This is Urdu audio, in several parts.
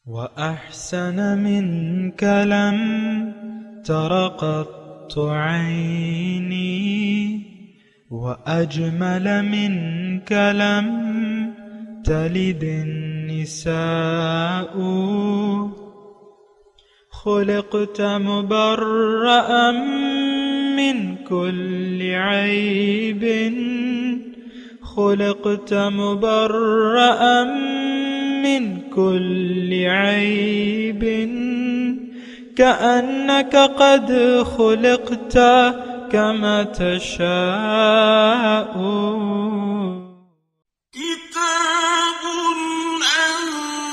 وأحسن منك لم تر قط عيني وأجمل منك لم تلد النساء خلقت مبرأ من كل عيب خلقت مبرأ من كل عيب كأنك قد خلقت كما تشاء كتاب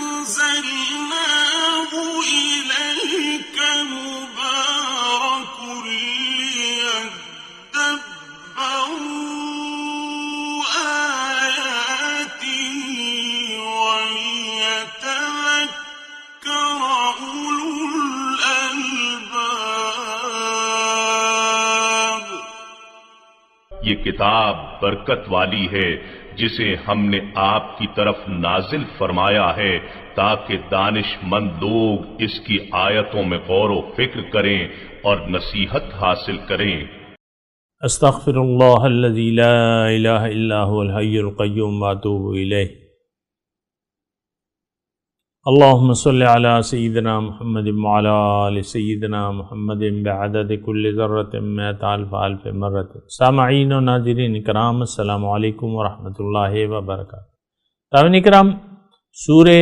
أنزلناه إليك مبارك ليدبروا آياته وليتذكر أولو الألباب۔ یہ کتاب برکت والی ہے جسے ہم نے آپ کی طرف نازل فرمایا ہے تاکہ دانش مند لوگ اس کی آیتوں میں غور و فکر کریں اور نصیحت حاصل کریں۔ استغفر اللہ الذی لا الہ الا هو الحی القیوم واتوب الیہ۔ اللہم صل علی سیدنا محمد وعلی آل سیدنا محمد بعدد کل ذرۃ مئۃ الف الف مرۃ۔ سامعین و ناظرین کرام، السلام علیکم ورحمۃ اللہ وبرکاتہ۔ سامعین کرام، سورہ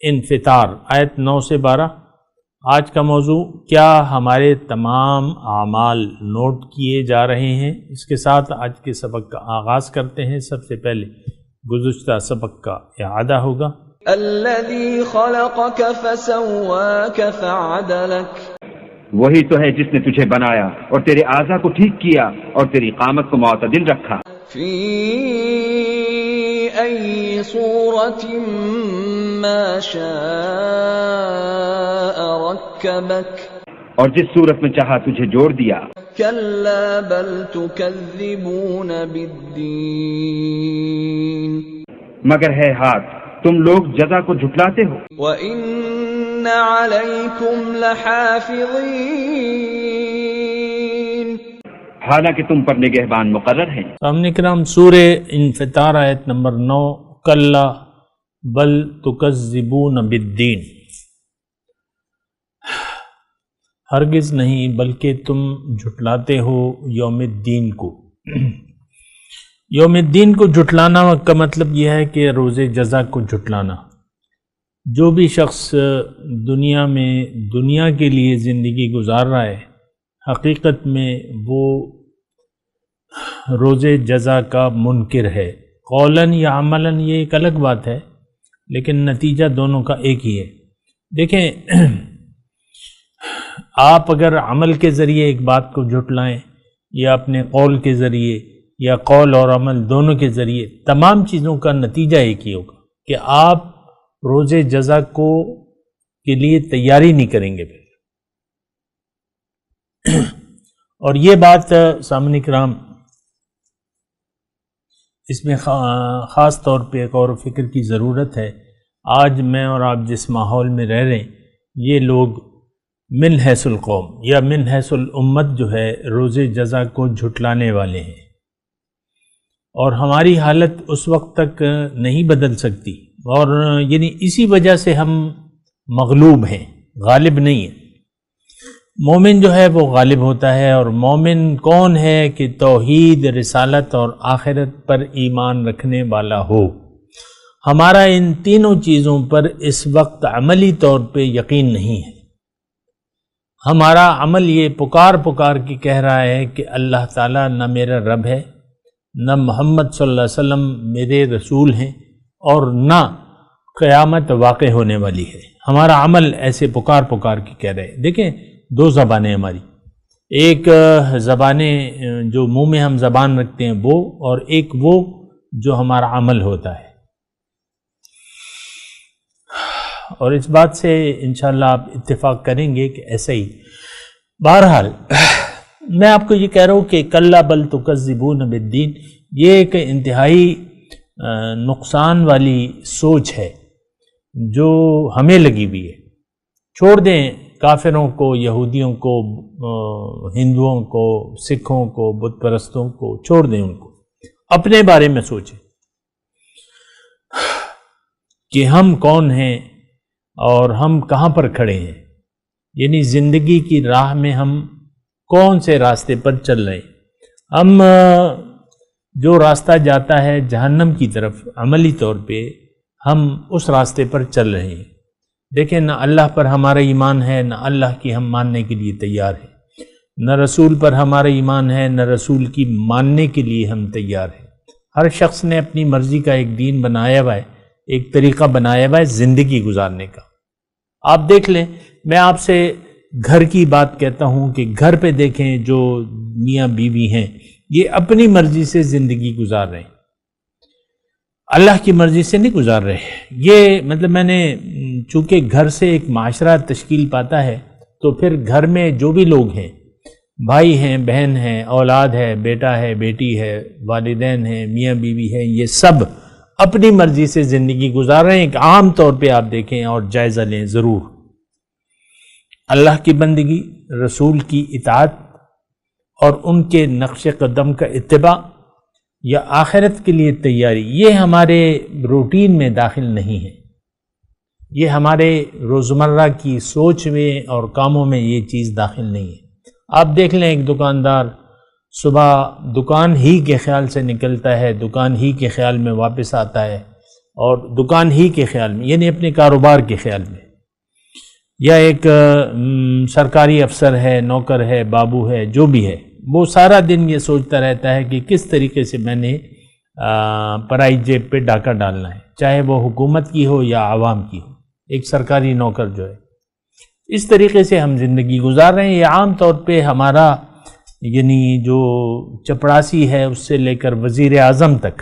انفطار آیت 9 سے 12۔ آج کا موضوع، کیا ہمارے تمام اعمال نوٹ کیے جا رہے ہیں؟ اس کے ساتھ آج کے سبق کا آغاز کرتے ہیں۔ سب سے پہلے گزشتہ سبق کا اعادہ ہوگا۔ الذي خلقك فسواك فعدلك، وہی تو ہے جس نے تجھے بنایا اور تیرے اعضاء کو ٹھیک کیا اور تیری قامت کو معتدل رکھا۔ في أي صورة ما شاء ركبك، اور جس صورت میں چاہا تجھے جوڑ دیا۔ كلا بل تكذبون بالدين، مگر ہے ہاتھ تم لوگ جزا کو جھٹلاتے ہو۔ وَإِنَّ عَلَيْكُمْ لَحَافِظِينَ، حالانکہ تم پر نگہبان مقرر ہیں۔ سامنے کرام، سورہ انفطار آیت نمبر 9۔ کلا بل تکذبون بالدین، ہرگز نہیں بلکہ تم جھٹلاتے ہو یوم الدین کو۔ یوم الدین کو جھٹلانا کا مطلب یہ ہے کہ روز جزا کو جھٹلانا۔ جو بھی شخص دنیا میں دنیا کے لیے زندگی گزار رہا ہے، حقیقت میں وہ روز جزا کا منکر ہے۔ قولاً یا عملاً یہ ایک الگ بات ہے، لیکن نتیجہ دونوں کا ایک ہی ہے۔ دیکھیں، آپ اگر عمل کے ذریعے ایک بات کو جھٹلائیں یا اپنے قول کے ذریعے یا قول اور عمل دونوں کے ذریعے، تمام چیزوں کا نتیجہ ایک ہی ہوگا کہ آپ روز جزا کے لیے تیاری نہیں کریں گے پھر۔ اور یہ بات سامعین کرام، اس میں خاص طور پہ ایک اور فکر کی ضرورت ہے۔ آج میں اور آپ جس ماحول میں رہ رہے ہیں، یہ لوگ من حیث القوم یا من حیث الامت جو ہے روز جزا کو جھٹلانے والے ہیں، اور ہماری حالت اس وقت تک نہیں بدل سکتی، اور یعنی اسی وجہ سے ہم مغلوب ہیں، غالب نہیں ہیں۔ مومن جو ہے وہ غالب ہوتا ہے، اور مومن کون ہے کہ توحید، رسالت اور آخرت پر ایمان رکھنے والا ہو۔ ہمارا ان تینوں چیزوں پر اس وقت عملی طور پہ یقین نہیں ہے۔ ہمارا عمل یہ پکار کے کہہ رہا ہے کہ اللہ تعالیٰ نہ میرا رب ہے، نہ محمد صلی اللہ علیہ وسلم میرے رسول ہیں، اور نہ قیامت واقع ہونے والی ہے۔ ہمارا عمل ایسے پکار کے کہہ رہے ہیں۔ دیکھیں، دو زبانیں ہماری، ایک زبانیں جو منہ میں ہم زبان رکھتے ہیں وہ، اور ایک وہ جو ہمارا عمل ہوتا ہے۔ اور اس بات سے انشاءاللہ آپ اتفاق کریں گے کہ ایسا ہی۔ بہرحال میں آپ کو یہ کہہ رہا ہوں کہ کلا بل تکذبون بالدین، یہ ایک انتہائی نقصان والی سوچ ہے۔ جو ہمیں لگی ہوئی ہے. چھوڑ دیں کافروں کو، یہودیوں کو، ہندوؤں کو، سکھوں کو، بت پرستوں کو، چھوڑ دیں ان کو. اپنے بارے میں سوچیں کہ ہم کون ہیں اور ہم کہاں پر کھڑے ہیں. یعنی زندگی کی راہ میں ہم کون سے راستے پر چل رہے ہیں. ہم جو راستہ جاتا ہے جہنم کی طرف، عملی طور پہ ہم اس راستے پر چل رہے ہیں. دیکھیں، نہ اللہ پر ہمارا ایمان ہے، نہ اللہ کی ہم ماننے کے لیے تیار ہیں. نہ رسول پر ہمارا ایمان ہے، نہ رسول کی ماننے کے لیے ہم تیار ہیں. ہر شخص نے اپنی مرضی کا ایک دین بنایا ہوا ہے، ایک طریقہ بنایا ہوا ہے زندگی گزارنے کا. آپ دیکھ لیں، میں آپ سے گھر کی بات کہتا ہوں کہ گھر پہ دیکھیں جو میاں بیوی ہیں یہ اپنی مرضی سے زندگی گزار رہے ہیں، اللہ کی مرضی سے نہیں گزار رہے. یہ مطلب میں نے چونکہ گھر سے ایک معاشرہ تشکیل پاتا ہے تو پھر گھر میں جو بھی لوگ ہیں، بھائی ہیں، بہن ہیں، اولاد ہے، بیٹا ہے، بیٹی ہے، والدین ہیں، میاں بیوی ہیں، یہ سب اپنی مرضی سے زندگی گزار رہے ہیں. کہ عام طور پہ آپ دیکھیں اور جائزہ لیں ضرور، اللہ کی بندگی، رسول کی اطاعت اور ان کے نقش قدم کا اتباع یا آخرت کے لیے تیاری، یہ ہمارے روٹین میں داخل نہیں ہے. یہ ہمارے روزمرہ کی سوچ میں اور کاموں میں یہ چیز داخل نہیں ہے. آپ دیکھ لیں، ایک دکاندار صبح دکان ہی کے خیال سے نکلتا ہے، دکان ہی کے خیال میں واپس آتا ہے، اور دکان ہی کے خیال میں یعنی اپنے کاروبار کے خیال میں. یا ایک سرکاری افسر ہے، نوکر ہے، بابو ہے، جو بھی ہے، وہ سارا دن یہ سوچتا رہتا ہے کہ کس طریقے سے میں نے پرائی جیب پہ ڈاکہ ڈالنا ہے، چاہے وہ حکومت کی ہو یا عوام کی ہو. ایک سرکاری نوکر جو ہے، اس طریقے سے ہم زندگی گزار رہے ہیں. یہ عام طور پہ ہمارا یعنی جو چپڑاسی ہے اس سے لے کر وزیر اعظم تک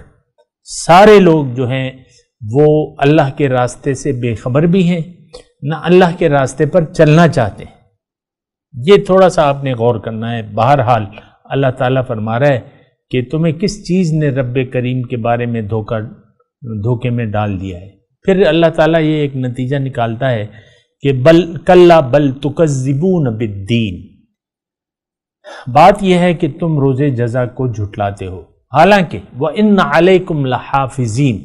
سارے لوگ جو ہیں وہ اللہ کے راستے سے بے خبر بھی ہیں، نہ اللہ کے راستے پر چلنا چاہتے ہیں. یہ تھوڑا سا آپ نے غور کرنا ہے. بہرحال اللہ تعالیٰ فرما رہا ہے کہ تمہیں کس چیز نے رب کریم کے بارے میں دھوکے میں ڈال دیا ہے. پھر اللہ تعالیٰ یہ ایک نتیجہ نکالتا ہے کہ کلا بل تکذبون بالدین. بات یہ ہے کہ تم روز جزا کو جھٹلاتے ہو، حالانکہ وَإِنَّ عَلَيْكُمْ لَحَافِظِينَ،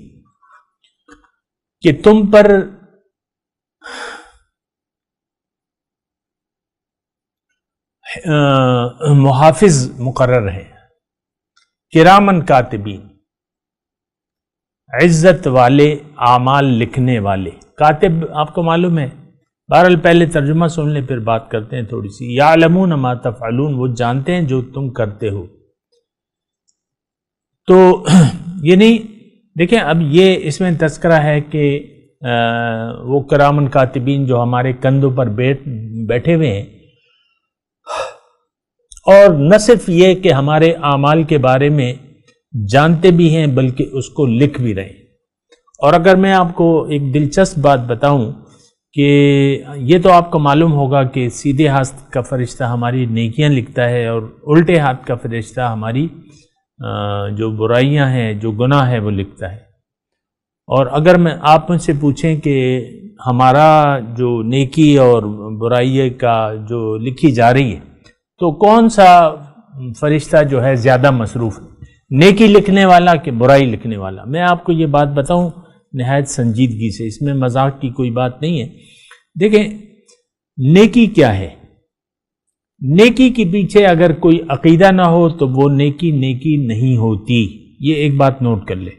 کہ تم پر محافظ مقرر ہیں، کرامن کاتبین، عزت والے، اعمال لکھنے والے. کاتب آپ کو معلوم ہے. بہرحال پہلے ترجمہ سن لیں پھر بات کرتے ہیں تھوڑی سی. یعلمون ما تفعلون، وہ جانتے ہیں جو تم کرتے ہو. تو یعنی دیکھیں، اب یہ اس میں تذکرہ ہے کہ وہ کرامن کاتبین جو ہمارے کندھوں پر بیٹھے ہوئے ہیں، اور نہ صرف یہ کہ ہمارے اعمال کے بارے میں جانتے بھی ہیں بلکہ اس کو لکھ بھی رہے ہیں. اور اگر میں آپ کو ایک دلچسپ بات بتاؤں کہ یہ تو آپ کو معلوم ہوگا کہ سیدھے ہاتھ کا فرشتہ ہماری نیکیاں لکھتا ہے اور الٹے ہاتھ کا فرشتہ ہماری جو برائیاں ہیں، جو گناہ ہے، وہ لکھتا ہے. اور اگر آپ مجھ سے پوچھیں کہ ہمارا جو نیکی اور برائی کا جو لکھی جا رہی ہے تو کون سا فرشتہ جو ہے زیادہ مصروف ہے، نیکی لکھنے والا کہ برائی لکھنے والا؟ میں آپ کو یہ بات بتاؤں نہایت سنجیدگی سے، اس میں مذاق کی کوئی بات نہیں ہے. دیکھیں، نیکی کیا ہے؟ نیکی کے پیچھے اگر کوئی عقیدہ نہ ہو تو وہ نیکی نہیں ہوتی. یہ ایک بات نوٹ کر لے.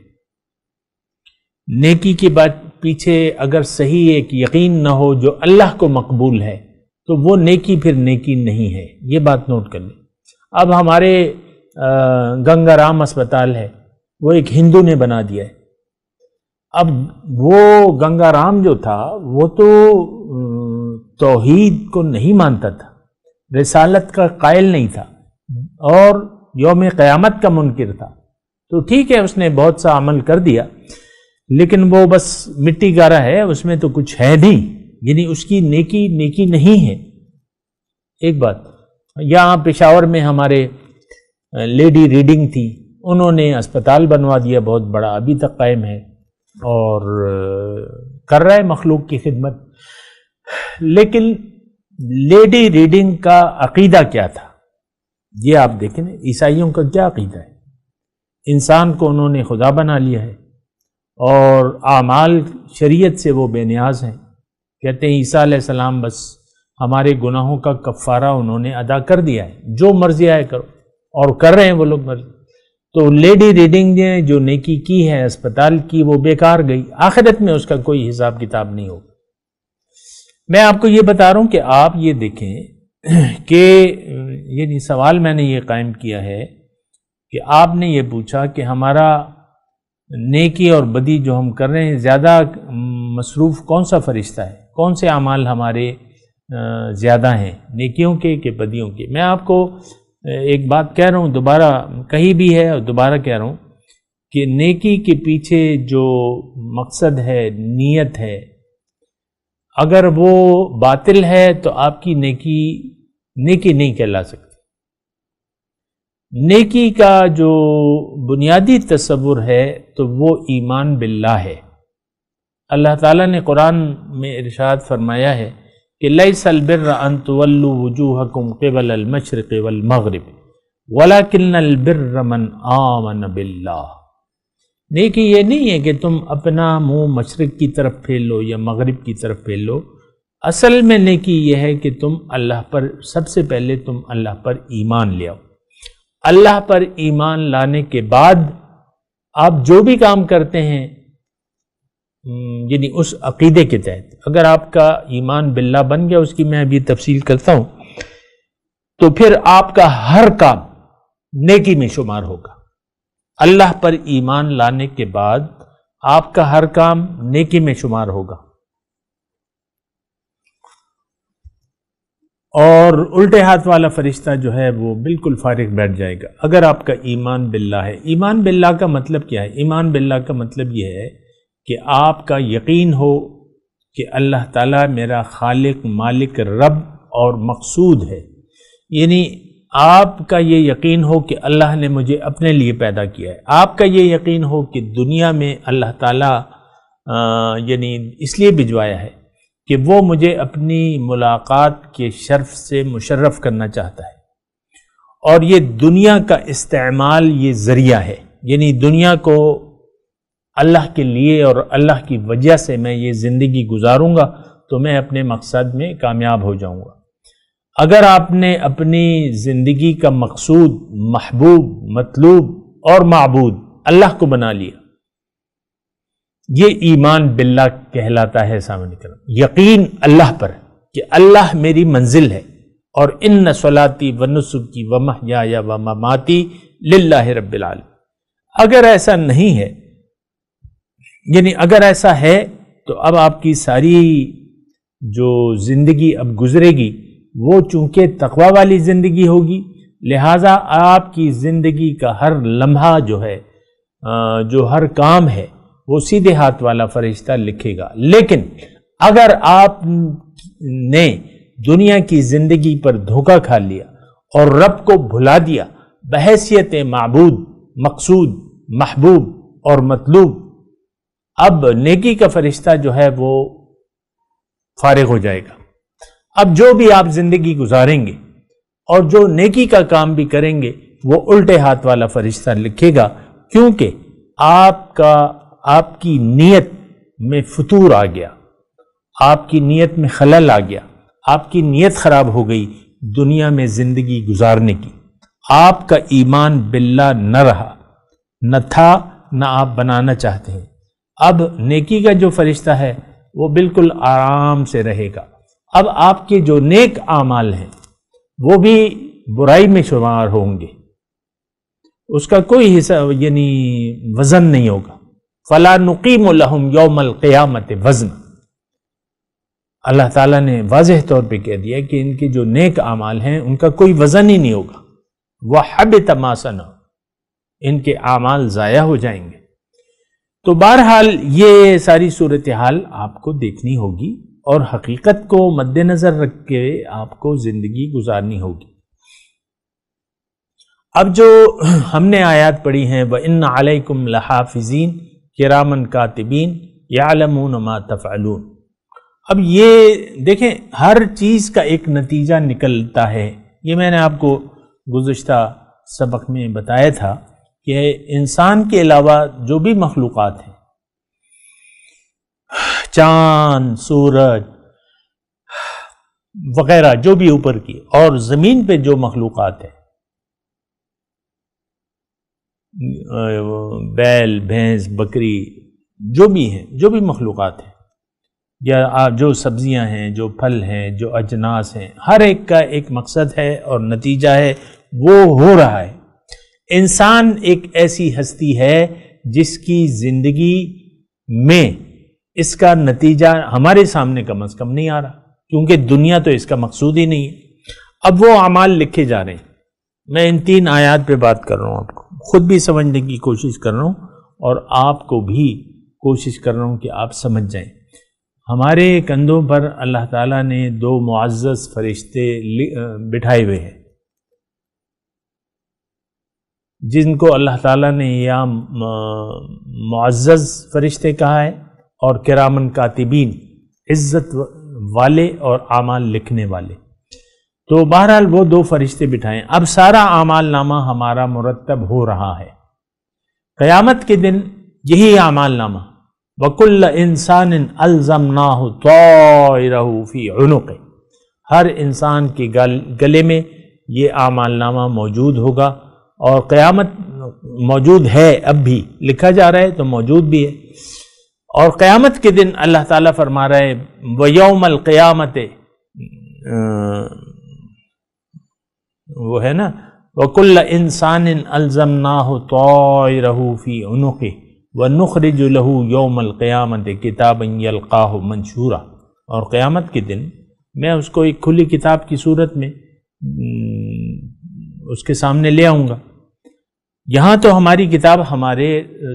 نیکی کے بعد پیچھے اگر صحیح ایک یقین نہ ہو جو اللہ کو مقبول ہے تو وہ نیکی پھر نیکی نہیں ہے. یہ بات نوٹ کر لیں. اب ہمارے گنگا رام اسپتال ہے، وہ ایک ہندو نے بنا دیا ہے. اب وہ گنگا رام جو تھا وہ تو توحید کو نہیں مانتا تھا، رسالت کا قائل نہیں تھا، اور یوم قیامت کا منکر تھا. تو ٹھیک ہے، اس نے بہت سا عمل کر دیا، لیکن وہ بس مٹی گارا ہے، اس میں تو کچھ ہے نہیں، یعنی اس کی نیکی نہیں ہے. ایک بات، یہاں پشاور میں ہمارے لیڈی ریڈنگ تھی، انہوں نے اسپتال بنوا دیا بہت بڑا، ابھی تک قائم ہے، اور کر رہا ہے مخلوق کی خدمت. لیکن لیڈی ریڈنگ کا عقیدہ کیا تھا؟ یہ آپ دیکھیں نا، عیسائیوں کا کیا عقیدہ ہے؟ انسان کو انہوں نے خدا بنا لیا ہے اور اعمال شریعت سے وہ بے نیاز ہیں. کہتے ہیں عیسیٰ علیہ السلام بس ہمارے گناہوں کا کفارہ انہوں نے ادا کر دیا ہے، جو مرضی آئے کرو، اور کر رہے ہیں وہ لوگ مرضی. تو لیڈی ریڈنگ نے جو نیکی کی ہے اسپتال کی، وہ بیکار گئی، آخرت میں اس کا کوئی حساب کتاب نہیں ہوگا. میں آپ کو یہ بتا رہا ہوں کہ آپ یہ دیکھیں کہ یہ سوال میں نے یہ قائم کیا ہے کہ آپ نے یہ پوچھا کہ ہمارا نیکی اور بدی جو ہم کر رہے ہیں زیادہ مصروف کون سا فرشتہ ہے، کون سے اعمال ہمارے زیادہ ہیں، نیکیوں کے کہ بدیوں کے. میں آپ کو ایک بات کہہ رہا ہوں، دوبارہ کہی بھی ہے اور دوبارہ کہہ رہا ہوں کہ نیکی کے پیچھے جو مقصد ہے، نیت ہے، اگر وہ باطل ہے تو آپ کی نیکی نہیں کہلا سکتی. نیکی کا جو بنیادی تصور ہے تو وہ ایمان باللہ ہے. اللہ تعالیٰ نے قرآن میں ارشاد فرمایا ہے کہ لیس البر ان تولوا وجوہکم قبل المشرق والمغرب ولکن البر من آمن باللہ. نیکی یہ نہیں ہے کہ تم اپنا منہ مشرق کی طرف پھیر لو یا مغرب کی طرف پھیر لو. اصل میں نیکی یہ ہے کہ تم اللہ پر، سب سے پہلے تم اللہ پر ایمان لے آؤ. اللہ پر ایمان لانے کے بعد آپ جو بھی کام کرتے ہیں، یعنی اس عقیدے کے تحت، اگر آپ کا ایمان باللہ بن گیا، اس کی میں ابھی تفصیل کرتا ہوں، تو پھر آپ کا ہر کام نیکی میں شمار ہوگا. اللہ پر ایمان لانے کے بعد آپ کا ہر کام نیکی میں شمار ہوگا. اور الٹے ہاتھ والا فرشتہ جو ہے وہ بالکل فارغ بیٹھ جائے گا اگر آپ کا ایمان باللہ ہے. ایمان باللہ کا مطلب کیا ہے؟ ایمان باللہ کا مطلب یہ ہے کہ آپ کا یقین ہو کہ اللہ تعالیٰ میرا خالق، مالک، رب اور مقصود ہے. یعنی آپ کا یہ یقین ہو کہ اللہ نے مجھے اپنے لیے پیدا کیا ہے. آپ کا یہ یقین ہو کہ دنیا میں اللہ تعالیٰ یعنی اس لیے بھجوایا ہے کہ وہ مجھے اپنی ملاقات کے شرف سے مشرف کرنا چاہتا ہے، اور یہ دنیا کا استعمال یہ ذریعہ ہے. یعنی دنیا کو اللہ کے لیے اور اللہ کی وجہ سے میں یہ زندگی گزاروں گا تو میں اپنے مقصد میں کامیاب ہو جاؤں گا. اگر آپ نے اپنی زندگی کا مقصود، محبوب، مطلوب اور معبود اللہ کو بنا لیا، یہ ایمان باللہ کہلاتا ہے. سامنے کرنا یقین اللہ پر کہ اللہ میری منزل ہے، اور ان صلاتی و نسکی و محیای و مماتی للہ رب العالمین. اگر ایسا نہیں ہے، یعنی اگر ایسا ہے تو اب آپ کی ساری جو زندگی اب گزرے گی وہ چونکہ تقوی والی زندگی ہوگی، لہٰذا آپ کی زندگی کا ہر لمحہ جو ہے، جو ہر کام ہے، وہ سیدھے ہاتھ والا فرشتہ لکھے گا. لیکن اگر آپ نے دنیا کی زندگی پر دھوکہ کھا لیا اور رب کو بھلا دیا بحیثیت معبود، مقصود، محبوب اور مطلوب، اب نیکی کا فرشتہ جو ہے وہ فارغ ہو جائے گا. اب جو بھی آپ زندگی گزاریں گے اور جو نیکی کا کام بھی کریں گے وہ الٹے ہاتھ والا فرشتہ لکھے گا، کیونکہ آپ کی نیت میں فتور آ گیا، آپ کی نیت میں خلل آ گیا، آپ کی نیت خراب ہو گئی دنیا میں زندگی گزارنے کی. آپ کا ایمان باللہ نہ رہا، نہ تھا، نہ آپ بنانا چاہتے ہیں. اب نیکی کا جو فرشتہ ہے وہ بالکل آرام سے رہے گا. اب آپ کے جو نیک اعمال ہیں وہ بھی برائی میں شمار ہوں گے، اس کا کوئی حصہ یعنی وزن نہیں ہوگا. فَلَا نُقِيمُ لَهُمْ يَوْمَ الْقِيَامَةِ وَزْنًا. اللہ تعالیٰ نے واضح طور پہ کہہ دیا کہ ان کے جو نیک اعمال ہیں ان کا کوئی وزن ہی نہیں ہوگا. وَحَبِطَ مَا صَنَعُوا. ان کے اعمال ضائع ہو جائیں گے. تو بہرحال یہ ساری صورتحال آپ کو دیکھنی ہوگی اور حقیقت کو مد نظر رکھ کے آپ کو زندگی گزارنی ہوگی. اب جو ہم نے آیات پڑھی ہیں وَإِنَّ عَلَيْكُمْ لَحَافِظِينَ كِرَامًا كَاتِبِينَ یعلمون ما تفعلون۔ اب یہ دیکھیں ہر چیز کا ایک نتیجہ نکلتا ہے، یہ میں نے آپ کو گزشتہ سبق میں بتایا تھا کہ انسان کے علاوہ جو بھی مخلوقات ہیں، چاند، سورج وغیرہ جو بھی اوپر کی، اور زمین پہ جو مخلوقات ہیں، بیل، بھینس، بکری، جو بھی ہیں، جو بھی مخلوقات ہیں، یا جو سبزیاں ہیں، جو پھل ہیں، جو اجناس ہیں، ہر ایک کا ایک مقصد ہے اور نتیجہ ہے، وہ ہو رہا ہے۔ انسان ایک ایسی ہستی ہے جس کی زندگی میں اس کا نتیجہ ہمارے سامنے کم از کم نہیں آ رہا، کیونکہ دنیا تو اس کا مقصود ہی نہیں ہے۔ اب وہ اعمال لکھے جا رہے ہیں۔ میں ان 3 آیات پہ بات کر رہا ہوں، آپ کو خود بھی سمجھنے کی کوشش کر رہا ہوں اور آپ کو بھی کوشش کر رہا ہوں کہ آپ سمجھ جائیں۔ ہمارے کندھوں پر اللہ تعالیٰ نے 2 معزز فرشتے بٹھائے ہوئے ہیں، جن کو اللہ تعالیٰ نے یا معزز فرشتے کہا ہے اور کرامن کاتبین، عزت والے اور اعمال لکھنے والے۔ تو بہرحال وہ 2 فرشتے بٹھائیں۔ اب سارا اعمال نامہ ہمارا مرتب ہو رہا ہے۔ قیامت کے دن یہی اعمال نامہ وَكُلَّ إِنسَانٍ أَلْزَمْنَاهُ طَائِرَهُ فِي عُنُقِهِ، ہر انسان کے گلے میں یہ اعمال نامہ موجود ہوگا، اور قیامت موجود ہے، اب بھی لکھا جا رہا ہے تو موجود بھی ہے۔ اور قیامت کے دن اللہ تعالیٰ فرما رہا ہے وَيَوْمَ الْقِيَامَةِ، وہ ہے نا وَكُلَّ إِنسَانٍ أَلْزَمْنَاهُ طَائِرَهُ فِي عُنُقِهِ وَنُخْرِجُ لَهُ يَوْمَ الْقِيَامَةِ كِتَابًا يَلْقَاهُ مَنشُورًا، اور قیامت کے دن میں اس کو ایک کھلی کتاب کی صورت میں اس کے سامنے لے آؤں گا۔ یہاں تو ہماری کتاب ہمارے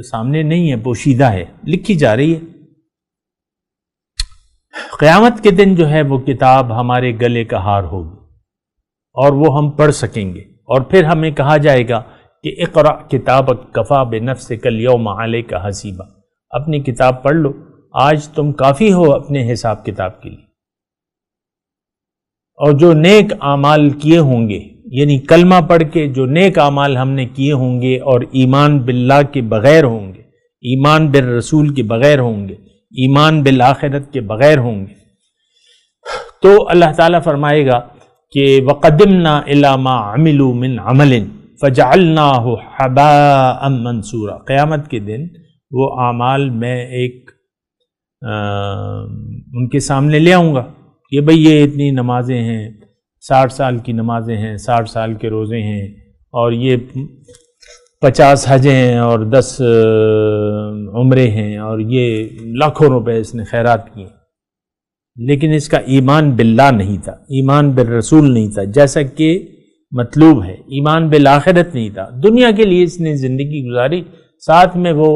سامنے نہیں ہے، پوشیدہ ہے، لکھی جا رہی ہے۔ قیامت کے دن جو ہے وہ کتاب ہمارے گلے کا ہار ہوگی اور وہ ہم پڑھ سکیں گے، اور پھر ہمیں کہا جائے گا کہ اقرأ کتابک کفا بنفسک اليوم علیک حسیبا، اپنی کتاب پڑھ لو، آج تم کافی ہو اپنے حساب کتاب کے لیے۔ اور جو نیک اعمال کیے ہوں گے، یعنی کلمہ پڑھ کے جو نیک اعمال ہم نے کیے ہوں گے اور ایمان باللہ کے بغیر ہوں گے، ایمان بالرسول کے بغیر ہوں گے، ایمان بالآخرت کے بغیر ہوں گے، تو اللہ تعالیٰ فرمائے گا کہ وَقَدِمْنَا إِلَى مَا عَمِلُوا مِنْ عَمَلٍ فَجَعَلْنَاهُ حَبَاءً مَنْثُورًا، قیامت کے دن وہ اعمال میں ایک ان کے سامنے لے آؤں گا کہ بھئی یہ اتنی نمازیں ہیں، 60 سال کی نمازیں ہیں، 60 سال کے روزے ہیں، اور یہ 50 حجیں ہیں، اور 10 عمرے ہیں، اور یہ لاکھوں روپے اس نے خیرات کیے، لیکن اس کا ایمان باللہ نہیں تھا، ایمان بالرسول نہیں تھا جیسا کہ مطلوب ہے، ایمان بالآخرت نہیں تھا۔ دنیا کے لیے اس نے زندگی گزاری، ساتھ میں وہ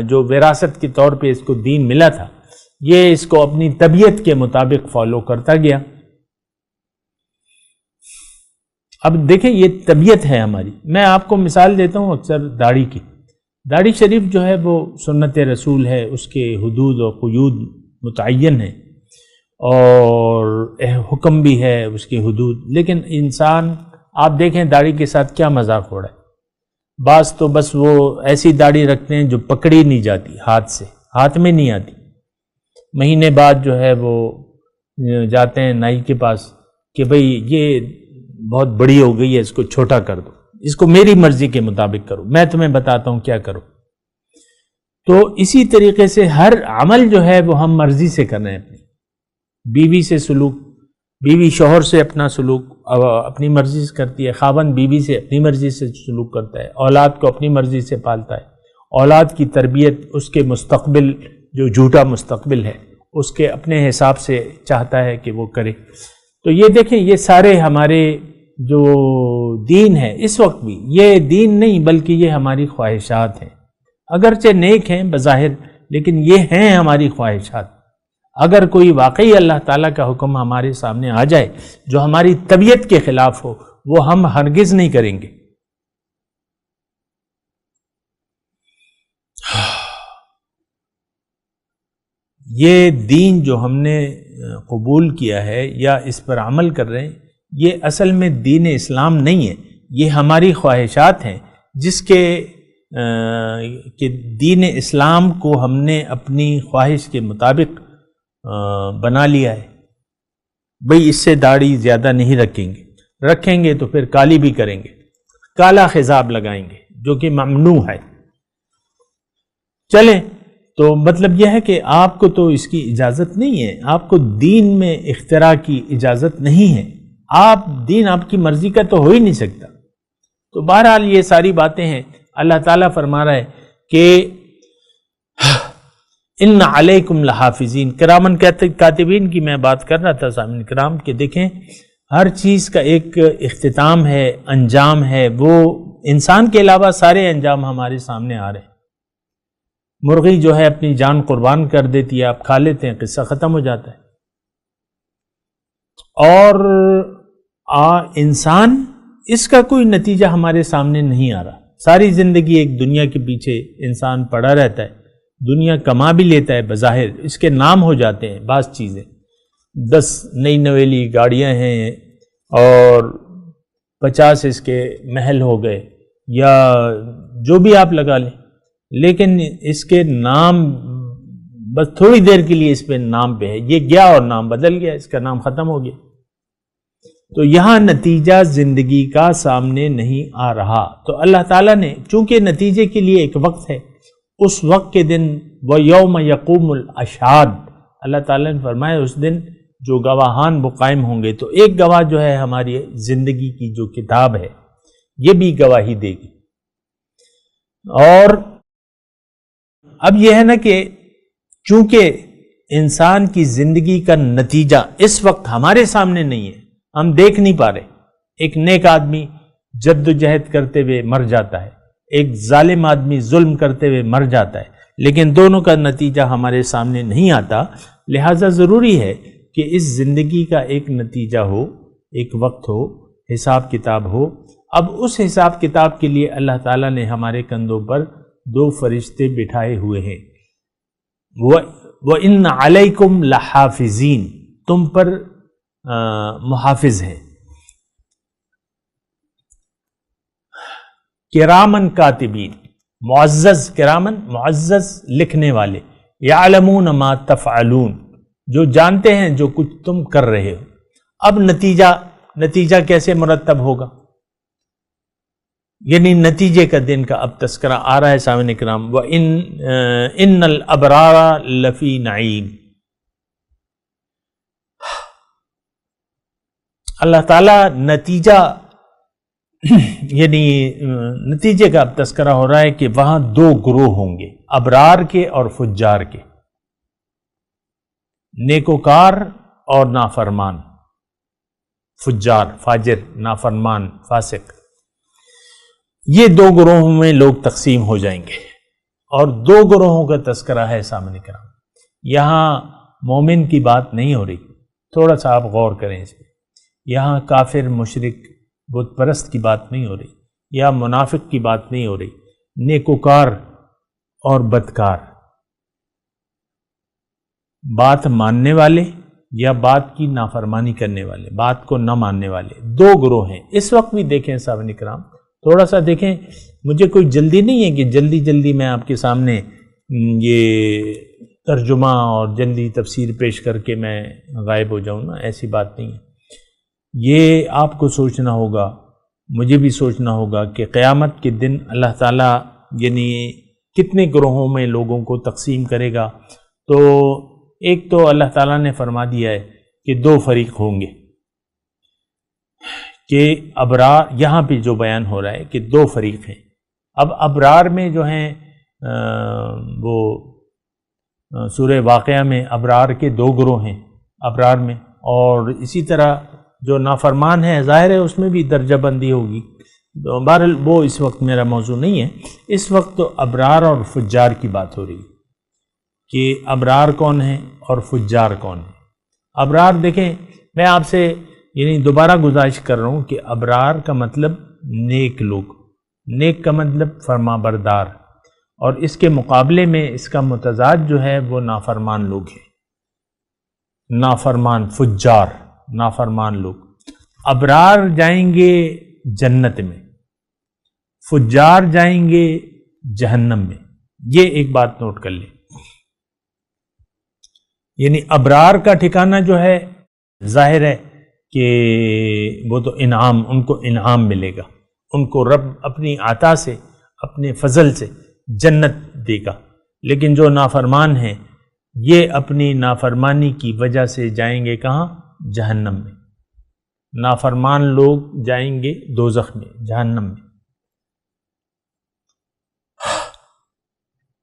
جو وراثت کے طور پہ اس کو دین ملا تھا، یہ اس کو اپنی طبیعت کے مطابق فالو کرتا گیا۔ اب دیکھیں یہ طبیعت ہے ہماری۔ میں آپ کو مثال دیتا ہوں اکثر داڑھی کی۔ داڑھی شریف جو ہے وہ سنت رسول ہے، اس کے حدود و قیود متعین ہیں، اور حکم بھی ہے اس کی حدود، لیکن انسان آپ دیکھیں داڑھی کے ساتھ کیا مذاق ہو رہا ہے۔ بعض تو بس وہ ایسی داڑھی رکھتے ہیں جو پکڑی نہیں جاتی، ہاتھ سے، ہاتھ میں نہیں آتی، مہینے بعد جو ہے وہ جاتے ہیں نائی کے پاس کہ بھئی یہ بہت بڑی ہو گئی ہے، اس کو چھوٹا کر دو، اس کو میری مرضی کے مطابق کرو، میں تمہیں بتاتا ہوں کیا کرو۔ تو اسی طریقے سے ہر عمل جو ہے وہ ہم مرضی سے کر رہے ہیں۔ اپنی بیوی سے سلوک، بیوی شوہر سے اپنا سلوک اپنی مرضی سے کرتی ہے، خاوند بیوی سے اپنی مرضی سے سلوک کرتا ہے، اولاد کو اپنی مرضی سے پالتا ہے، اولاد کی تربیت اس کے مستقبل جو جھوٹا مستقبل ہے اس کے اپنے حساب سے چاہتا ہے کہ وہ کرے۔ تو یہ دیکھیں یہ سارے ہمارے جو دین ہے اس وقت بھی، یہ دین نہیں بلکہ یہ ہماری خواہشات ہیں، اگرچہ نیک ہیں بظاہر لیکن یہ ہیں ہماری خواہشات۔ اگر کوئی واقعی اللہ تعالیٰ کا حکم ہمارے سامنے آ جائے جو ہماری طبیعت کے خلاف ہو، وہ ہم ہرگز نہیں کریں گے۔ یہ دین جو ہم نے قبول کیا ہے یا اس پر عمل کر رہے ہیں، یہ اصل میں دین اسلام نہیں ہے، یہ ہماری خواہشات ہیں، جس کے کہ دین اسلام کو ہم نے اپنی خواہش کے مطابق بنا لیا ہے۔ بھئی اس سے داڑھی زیادہ نہیں رکھیں گے تو پھر کالی بھی کریں گے، کالا خضاب لگائیں گے جو کہ ممنوع ہے۔ چلیں، تو مطلب یہ ہے کہ آپ کو تو اس کی اجازت نہیں ہے، آپ کو دین میں اختراع کی اجازت نہیں ہے، دین آپ کی مرضی کا تو ہو ہی نہیں سکتا۔ تو بہرحال یہ ساری باتیں ہیں۔ اللہ تعالیٰ فرما رہا ہے کہ ان علیکم لحافظین، کرامن کاتبین کی میں بات کر رہا تھا سامعین کرام، کہ دیکھیں ہر چیز کا ایک اختتام ہے، انجام ہے، وہ انسان کے علاوہ سارے انجام ہمارے سامنے آ رہے ہیں۔ مرغی جو ہے اپنی جان قربان کر دیتی ہے، آپ کھا لیتے ہیں، قصہ ختم ہو جاتا ہے۔ اور انسان، اس کا کوئی نتیجہ ہمارے سامنے نہیں آ رہا۔ ساری زندگی ایک دنیا کے پیچھے انسان پڑا رہتا ہے، دنیا کما بھی لیتا ہے بظاہر، اس کے نام ہو جاتے ہیں بعض چیزیں، 10 نئی نویلی گاڑیاں ہیں اور 50 اس کے محل ہو گئے، یا جو بھی آپ لگا لیں، لیکن اس کے نام بس تھوڑی دیر کے لیے اس پہ نام پہ ہے، یہ گیا اور نام بدل گیا، اس کا نام ختم ہو گیا۔ تو یہاں نتیجہ زندگی کا سامنے نہیں آ رہا۔ تو اللہ تعالیٰ نے چونکہ نتیجے کے لیے ایک وقت ہے، اس وقت کے دن وَيَوْمَ يَقُومُ الْأَشْهَادُ، اللہ تعالیٰ نے فرمایا اس دن جو گواہان وہ قائم ہوں گے، تو ایک گواہ جو ہے ہماری زندگی کی جو کتاب ہے یہ بھی گواہی دے گی۔ اور اب یہ ہے نا کہ چونکہ انسان کی زندگی کا نتیجہ اس وقت ہمارے سامنے نہیں ہے، ہم دیکھ نہیں پا رہے، ایک نیک آدمی جد و جہد کرتے ہوئے مر جاتا ہے، ایک ظالم آدمی ظلم کرتے ہوئے مر جاتا ہے، لیکن دونوں کا نتیجہ ہمارے سامنے نہیں آتا۔ لہٰذا ضروری ہے کہ اس زندگی کا ایک نتیجہ ہو، ایک وقت ہو، حساب کتاب ہو۔ اب اس حساب کتاب کے لیے اللہ تعالیٰ نے ہمارے کندھوں پر 2 فرشتے بٹھائے ہوئے ہیں۔ وَإِنَّ عَلَيْكُمْ لَحَافِظِينَ، تم پر محافظ ہیں، کرامن کاتبین، معزز، کرامن معزز لکھنے والے، یعلمون ما تفعلون، جو جانتے ہیں جو کچھ تم کر رہے ہو۔ اب نتیجہ کیسے مرتب ہوگا، یعنی نتیجے کا دن کا اب تذکرہ آ رہا ہے سامعین کرام۔ وَإِنَّ الْأَبْرَارَ لَفِي نَعِيمٍ، اللہ تعالیٰ نتیجہ یعنی نتیجے کا اب تذکرہ ہو رہا ہے کہ وہاں 2 گروہ ہوں گے، ابرار کے اور فجار کے، نیکوکار اور نافرمان، فجار فاجر، نافرمان فاسق، یہ 2 گروہوں میں لوگ تقسیم ہو جائیں گے۔ اور 2 گروہوں کا تذکرہ ہے سامنے کرام۔ یہاں مومن کی بات نہیں ہو رہی، تھوڑا سا آپ غور کریں اس پہ۔ یہاں کافر، مشرک، بت پرست کی بات نہیں ہو رہی، یا منافق کی بات نہیں ہو رہی، نیکوکار اور بدکار، بات ماننے والے یا بات کی نافرمانی کرنے والے، بات کو نہ ماننے والے، 2 گروہ ہیں اس وقت بھی۔ دیکھیں صاحب کرام، تھوڑا سا دیکھیں، مجھے کوئی جلدی نہیں ہے کہ جلدی میں آپ کے سامنے یہ ترجمہ اور جلدی تفسیر پیش کر کے میں غائب ہو جاؤں نا، ایسی بات نہیں ہے۔ یہ آپ کو سوچنا ہوگا، مجھے بھی سوچنا ہوگا کہ قیامت کے دن اللہ تعالیٰ یعنی کتنے گروہوں میں لوگوں کو تقسیم کرے گا۔ تو ایک تو اللہ تعالیٰ نے فرما دیا ہے کہ 2 فریق ہوں گے، کہ ابرار، یہاں پہ جو بیان ہو رہا ہے کہ 2 فریق ہیں۔ اب ابرار میں جو ہیں وہ سورہ واقعہ میں ابرار کے 2 گروہ ہیں ابرار میں، اور اسی طرح جو نافرمان ہے ظاہر ہے اس میں بھی درجہ بندی ہوگی۔ بہرحال وہ اس وقت میرا موضوع نہیں ہے، اس وقت تو ابرار اور فجار کی بات ہو رہی ہے کہ ابرار کون ہیں اور فجار کون ہیں۔ ابرار دیکھیں، میں آپ سے یعنی دوبارہ گزارش کر رہا ہوں کہ ابرار کا مطلب نیک لوگ، نیک کا مطلب فرما بردار، اور اس کے مقابلے میں اس کا متضاد جو ہے وہ نافرمان لوگ ہیں، نافرمان، فجار، نافرمان لوگ۔ ابرار جائیں گے جنت میں، فجار جائیں گے جہنم میں۔ یہ ایک بات نوٹ کر لیں، یعنی ابرار کا ٹھکانہ جو ہے ظاہر ہے کہ وہ تو انعام، ان کو انعام ملے گا، ان کو رب اپنی عطا سے، اپنے فضل سے جنت دے گا۔ لیکن جو نافرمان ہیں یہ اپنی نافرمانی کی وجہ سے جائیں گے کہاں؟ جہنم میں۔ نافرمان لوگ جائیں گے دوزخ میں، جہنم میں۔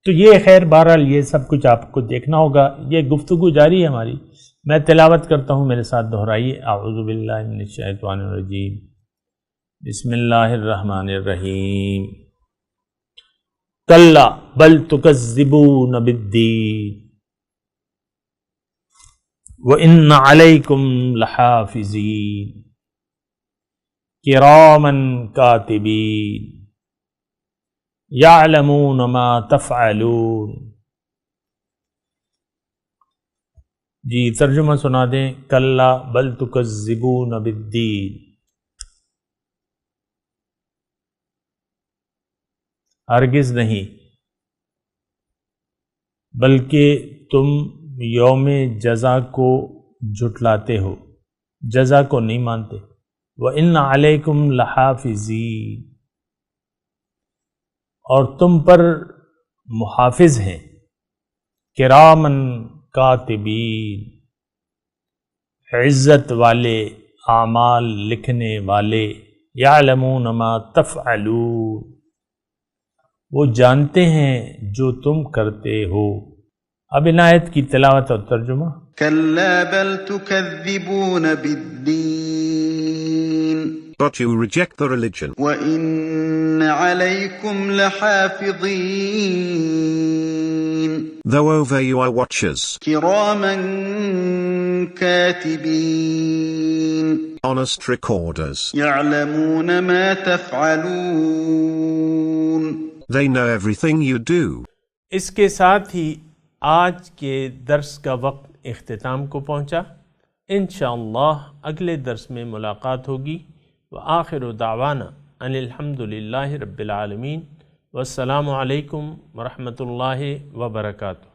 تو یہ خیر بہرحال یہ سب کچھ آپ کو دیکھنا ہوگا، یہ گفتگو جاری ہے ہماری۔ میں تلاوت کرتا ہوں، میرے ساتھ دہرائیے۔ اعوذ باللہ من الشیطان الرجیم، بسم اللہ الرحمن الرحیم۔ کلا بل تکذبون بالدین وَإِنَّ عَلَيْكُمْ لَحَافِظِينَ کِرَامًا کاتبین یعلمون ما تفعلون۔ جی ترجمہ سنا دیں۔ کلا بل تکذبون بالدین، ہرگز نہیں، بلکہ تم یوم جزا کو جھٹلاتے ہو، جزا کو نہیں مانتے۔ وَإِنَّ عَلَيْكُمْ لَحَافِظِينَ، اور تم پر محافظ ہیں، کرامن کاتبین، عزت والے، اعمال لکھنے والے، یعلمون ما تفعلون، وہ جانتے ہیں جو تم کرتے ہو۔ اب ان آیت کی تلاوت اور ترجمہ۔ كلا بل تكذبون بالدين But you reject the religion. وإن عليكم لحافظين Though over you are watchers, كراما كاتبين honest recorders. يعلمون ما تفعلون They know everything you do. اس کے ساتھ ہی آج کے درس کا وقت اختتام کو پہنچا۔ انشاءاللہ اگلے درس میں ملاقات ہوگی۔ وآخر دعوانا ان الحمدللہ رب العالمین، والسلام علیکم ورحمۃ اللہ وبرکاتہ۔